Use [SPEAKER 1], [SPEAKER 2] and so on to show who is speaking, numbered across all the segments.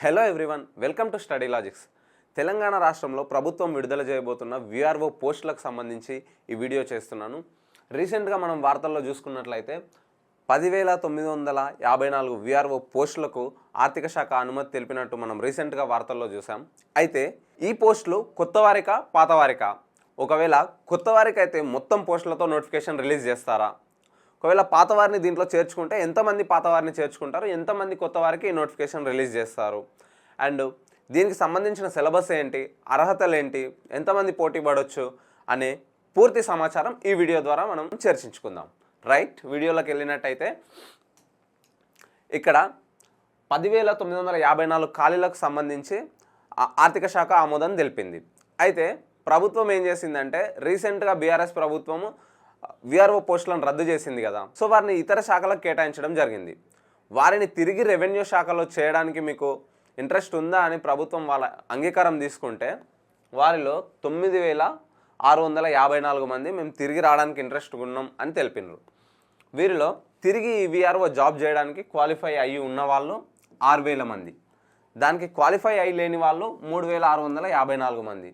[SPEAKER 1] Hello everyone, welcome to study logics. Telangana రాష్ట్రంలో ప్రభుత్వం విడుదల చేయబోతున్న విఆర్ఓ పోస్టులకు సంబంధించి ఈ వీడియో చేస్తున్నాను. రీసెంట్గా మనం వార్తల్లో చూసుకున్నట్లయితే 10,954 విఆర్ఓ పోస్టులకు ఆర్థిక శాఖ అనుమతి తెలిపినట్టు మనం రీసెంట్గా వార్తల్లో చూసాం. అయితే ఈ పోస్టులు కొత్తవారికా పాతవారికా? ఒకవేళ కొత్తవారికైతే మొత్తం పోస్టులతో నోటిఫికేషన్ రిలీజ్ చేస్తారా? ఒకవేళ పాతవారిని దీంట్లో చేర్చుకుంటే ఎంతమంది పాతవారిని చేర్చుకుంటారు, ఎంతమంది కొత్త వారికి ఈ నోటిఫికేషన్ రిలీజ్ చేస్తారు, అండ్ దీనికి సంబంధించిన సిలబస్ ఏంటి, అర్హతలు ఏంటి, ఎంతమంది పోటీ పడవచ్చు అనే పూర్తి సమాచారం ఈ వీడియో ద్వారా మనం చర్చించుకుందాం. రైట్, వీడియోలోకి వెళ్ళినట్టయితే ఇక్కడ 10,954 ఖాళీలకు సంబంధించి ఆర్థిక శాఖ ఆమోదం తెలిపింది. అయితే ప్రభుత్వం ఏం చేసిందంటే రీసెంట్గా బీఆర్ఎస్ ప్రభుత్వము విఆర్ఓ పోస్టులను రద్దు చేసింది కదా, సో వారిని ఇతర శాఖలకు కేటాయించడం జరిగింది. వారిని తిరిగి రెవెన్యూ శాఖలో చేయడానికి మీకు ఇంట్రెస్ట్ ఉందా అని ప్రభుత్వం వాళ్ళ అంగీకారం తీసుకుంటే వారిలో 9,654 మంది మేము తిరిగి రావడానికి ఇంట్రెస్ట్ ఉన్నాం అని తెలిపినారు. వీరిలో తిరిగి ఈ విఆర్ఓ జాబ్ చేయడానికి క్వాలిఫై అయ్యి ఉన్న వాళ్ళు 6,000 మంది, దానికి క్వాలిఫై అయ్యి లేని వాళ్ళు 3,654 మంది.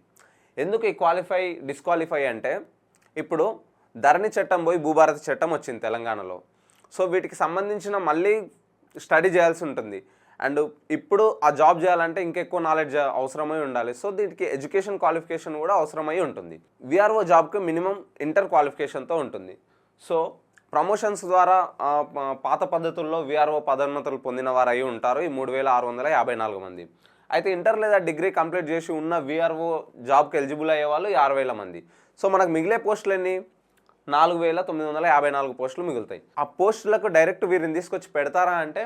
[SPEAKER 1] ఎందుకు ఈ క్వాలిఫై డిస్క్వాలిఫై అంటే ఇప్పుడు ధరణి చట్టం పోయి భూభారతి చట్టం వచ్చింది తెలంగాణలో. సో వీటికి సంబంధించిన మళ్ళీ స్టడీ చేయాల్సి ఉంటుంది. అండ్ ఇప్పుడు ఆ జాబ్ చేయాలంటే ఇంకెక్కువ నాలెడ్జ్ అవసరమై ఉండాలి. సో దీనికి ఎడ్యుకేషన్ క్వాలిఫికేషన్ కూడా అవసరమై ఉంటుంది. విఆర్ఓ జాబ్కి మినిమం ఇంటర్ క్వాలిఫికేషన్తో ఉంటుంది. సో ప్రమోషన్స్ ద్వారా పాత పద్ధతుల్లో విఆర్ఓ పదోన్నతులు పొందిన వారు అయి ఉంటారు ఈ 3,654 మంది. అయితే ఇంటర్ లేదా డిగ్రీ కంప్లీట్ చేసి ఉన్న విఆర్ఓ జాబ్కి ఎలిజిబుల్ అయ్యే వాళ్ళు 6,000 మంది. సో మనకు మిగిలే పోస్టులు ఎన్ని? 4,954 పోస్టులు మిగులుతాయి. ఆ పోస్టులకు డైరెక్ట్ వీరిని తీసుకొచ్చి పెడతారా అంటే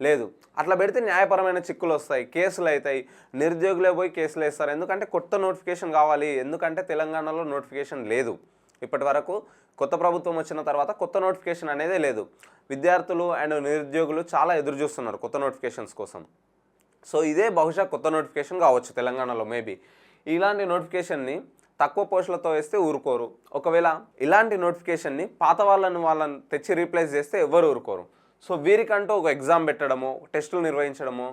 [SPEAKER 1] లేదు. అట్లా పెడితే న్యాయపరమైన చిక్కులు వస్తాయి, కేసులు అవుతాయి, నిరుద్యోగులే పోయి కేసులు వేస్తారు. ఎందుకంటే కొత్త నోటిఫికేషన్ కావాలి. ఎందుకంటే తెలంగాణలో నోటిఫికేషన్ లేదు. ఇప్పటి వరకు కొత్త ప్రభుత్వం వచ్చిన తర్వాత కొత్త నోటిఫికేషన్ అనేదే లేదు. విద్యార్థులు అండ్ నిరుద్యోగులు చాలా ఎదురు చూస్తున్నారు కొత్త నోటిఫికేషన్స్ కోసం. సో ఇదే బహుశా కొత్త నోటిఫికేషన్ కావచ్చు తెలంగాణలో. మేబీ ఇలాంటి నోటిఫికేషన్ని తక్కువ పోస్టులతో వేస్తే ఊరుకోరు. ఒకవేళ ఇలాంటి నోటిఫికేషన్ని పాత వాళ్ళని తెచ్చి రీప్లేస్ చేస్తే ఎవరు ఊరుకోరు. సో వీరికంటూ ఒక ఎగ్జామ్ పెట్టడమో, టెస్టులు నిర్వహించడమో,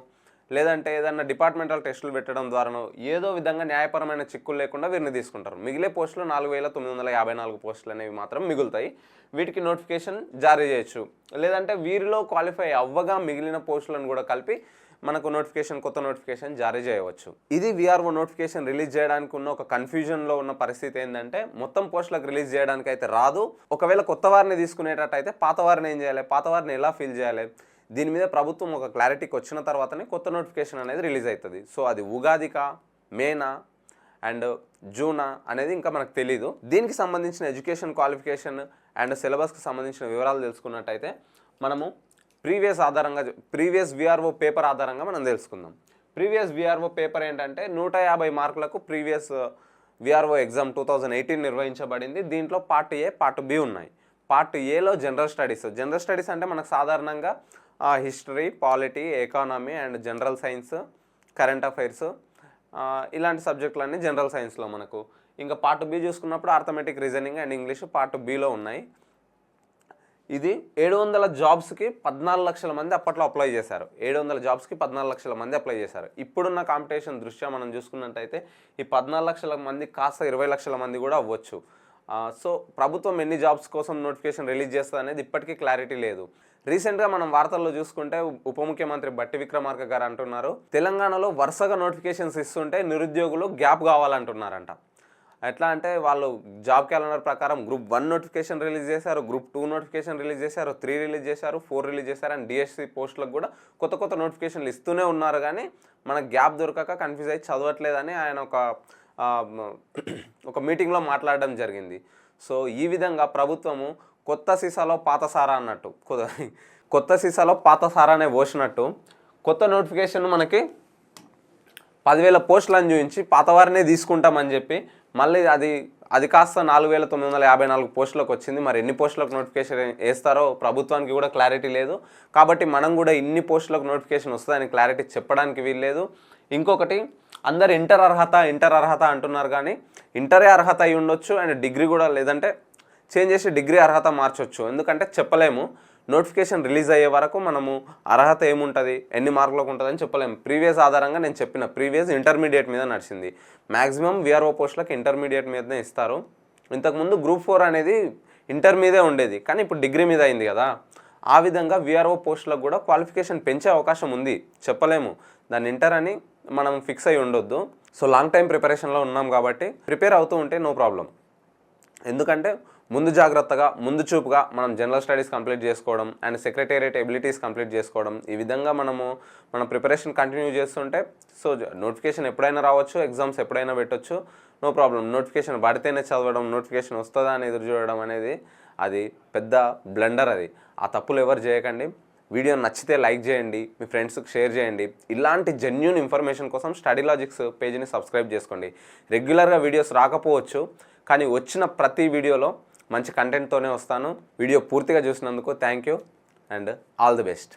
[SPEAKER 1] లేదంటే ఏదన్నా డిపార్ట్మెంటల్ టెస్టులు పెట్టడం ద్వారానో ఏదో విధంగా న్యాయపరమైన చిక్కులు లేకుండా వీరిని తీసుకుంటారు. మిగిలే పోస్టులు 4,954 పోస్టులు అనేవి మాత్రం మిగులుతాయి. వీటికి నోటిఫికేషన్ జారీ చేయొచ్చు. లేదంటే వీరిలో క్వాలిఫై అవ్వగా మిగిలిన పోస్టులను కూడా కలిపి మనకు కొత్త నోటిఫికేషన్ జారీ చేయవచ్చు. ఇది విఆర్ఓ నోటిఫికేషన్ రిలీజ్ చేయడానికి ఉన్న ఒక కన్ఫ్యూజన్లో ఉన్న పరిస్థితి ఏంటంటే మొత్తం పోస్టులకు రిలీజ్ చేయడానికి అయితే రాదు. ఒకవేళ కొత్త వారిని తీసుకునేటట్టయితే పాత వారిని ఏం చేయాలి, పాత వారిని ఎలా ఫిల్ చేయాలి, దీని మీద ప్రభుత్వం ఒక క్లారిటీకి వచ్చిన తర్వాతనే కొత్త నోటిఫికేషన్ అనేది రిలీజ్ అవుతుంది. సో అది ఉగాదికా, మేనా అండ్ జూనా అనేది ఇంకా మనకు తెలీదు. దీనికి సంబంధించిన ఎడ్యుకేషన్ క్వాలిఫికేషన్ అండ్ సిలబస్కి సంబంధించిన వివరాలు తెలుసుకున్నట్టయితే మనము ప్రీవియస్ విఆర్ఓ పేపర్ ఆధారంగా మనం తెలుసుకుందాం. ప్రీవియస్ విఆర్ఓ పేపర్ ఏంటంటే 150 మార్కులకు ప్రీవియస్ విఆర్ఓ ఎగ్జామ్ 2018 నిర్వహించబడింది. దీంట్లో పార్ట్ ఏ, పార్ట్ బి ఉన్నాయి. పార్ట్ ఏలో జనరల్ స్టడీస్ అంటే మనకు సాధారణంగా history, polity, economy and general science, current affairs ఇలాంటి సబ్జెక్టులన్నీ జనరల్ సైన్స్లో మనకు. ఇంకా పార్ట్ బి చూసుకున్నప్పుడు arithmetic, reasoning and English part below ఉన్నాయి. ఇది 700 జాబ్స్కి 14 లక్షల మంది అప్పట్లో అప్లై చేశారు. 700 జాబ్స్కి 14 లక్షల మంది అప్లై చేశారు. ఇప్పుడున్న కాంపిటీషన్ దృష్ట్యా మనం చూసుకున్నట్టయితే ఈ 14 లక్షల మంది కాస్త 20 లక్షల మంది కూడా అవ్వచ్చు. సో ప్రభుత్వం ఎన్ని జాబ్స్ కోసం నోటిఫికేషన్ రిలీజ్ చేస్తుంది అనేది ఇప్పటికీ క్లారిటీ లేదు. రీసెంట్గా మనం వార్తల్లో చూసుకుంటే ఉప ముఖ్యమంత్రి బట్టి విక్రమార్క గారు అంటున్నారు తెలంగాణలో వరుసగా నోటిఫికేషన్స్ ఇస్తుంటే నిరుద్యోగులు గ్యాప్ కావాలంటున్నారంట. ఎట్లా అంటే వాళ్ళు జాబ్ క్యాలెండర్ ప్రకారం గ్రూప్ 1 నోటిఫికేషన్ రిలీజ్ చేశారు, గ్రూప్ 2 నోటిఫికేషన్ రిలీజ్ చేశారు, 3 రిలీజ్ చేశారు, 4 రిలీజ్ చేశారు అండ్ డిఎస్సి పోస్టులకు కూడా కొత్త నోటిఫికేషన్లు ఇస్తూనే ఉన్నారు. కానీ మనకు గ్యాప్ దొరకక కన్ఫ్యూజ్ అయ్యి చదవట్లేదని ఆయన ఒక మీటింగ్లో మాట్లాడడం జరిగింది. సో ఈ విధంగా ప్రభుత్వము కొత్త సీసాలో పాత సారానే పోసినట్టు కొత్త నోటిఫికేషన్ మనకి 10,000 పోస్టులను చూపించి పాతవారినే తీసుకుంటామని చెప్పి మళ్ళీ అది కాస్త 4,954 పోస్టులకు వచ్చింది. మరి ఎన్ని పోస్టులకు నోటిఫికేషన్ వేస్తారో ప్రభుత్వానికి కూడా క్లారిటీ లేదు. కాబట్టి మనం కూడా ఇన్ని పోస్టులకు నోటిఫికేషన్ వస్తుందని క్లారిటీ చెప్పడానికి వీల్లేదు. ఇంకొకటి, అందరు ఇంటర్ అర్హత అంటున్నారు. కానీ ఇంటరే అర్హత అయి ఉండొచ్చు అండ్ డిగ్రీ కూడా, లేదంటే చేంజ్ చేసి డిగ్రీ అర్హత మార్చొచ్చు. ఎందుకంటే చెప్పలేము. నోటిఫికేషన్ రిలీజ్ అయ్యే వరకు మనము అర్హత ఏముంటుంది, ఎన్ని మార్కులకు ఉంటుందని చెప్పలేము. ప్రీవియస్ ఆధారంగా నేను చెప్పిన ప్రీవియస్ ఇంటర్మీడియట్ మీద నడిచింది. మ్యాక్సిమం విఆర్ఓ పోస్టులకు ఇంటర్మీడియట్ మీదనే ఇస్తారు. ఇంతకుముందు గ్రూప్ 4 అనేది ఇంటర్ మీదే ఉండేది, కానీ ఇప్పుడు డిగ్రీ మీద అయింది కదా. ఆ విధంగా విఆర్ఓ పోస్టులకు కూడా క్వాలిఫికేషన్ పెంచే అవకాశం ఉంది, చెప్పలేము. దాన్ని ఇంటర్ అని మనం ఫిక్స్ అయ్యి ఉండొద్దు. సో లాంగ్ టైం ప్రిపరేషన్లో ఉన్నాం కాబట్టి ప్రిపేర్ అవుతూ ఉంటే నో ప్రాబ్లం. ఎందుకంటే ముందు జాగ్రత్తగా, ముందు చూపుగా మనం జనరల్ స్టడీస్ కంప్లీట్ చేసుకోవడం అండ్ సెక్రటేరియట్ ఎబిలిటీస్ కంప్లీట్ చేసుకోవడం, ఈ విధంగా మన ప్రిపరేషన్ కంటిన్యూ చేస్తుంటే సో నోటిఫికేషన్ ఎప్పుడైనా రావచ్చు, ఎగ్జామ్స్ ఎప్పుడైనా పెట్టొచ్చు, నో ప్రాబ్లం. నోటిఫికేషన్ పడితేనే చదవడం, నోటిఫికేషన్ వస్తుందా అని ఎదురు చూడడం అనేది అది పెద్ద బ్లండర్. అది ఆ తప్పులు ఎవరు చేయకండి. వీడియో నచ్చితే లైక్ చేయండి, మీ ఫ్రెండ్స్కి షేర్ చేయండి. ఇలాంటి జెన్యూన్ ఇన్ఫర్మేషన్ కోసం స్టడీ లాజిక్స్ పేజీని సబ్స్క్రైబ్ చేసుకోండి. రెగ్యులర్గా వీడియోస్ రాకపోవచ్చు, కానీ వచ్చిన ప్రతి వీడియోలో మంచి కంటెంట్తోనే వస్తాను. వీడియో పూర్తిగా చూసినందుకు thank you and all the best.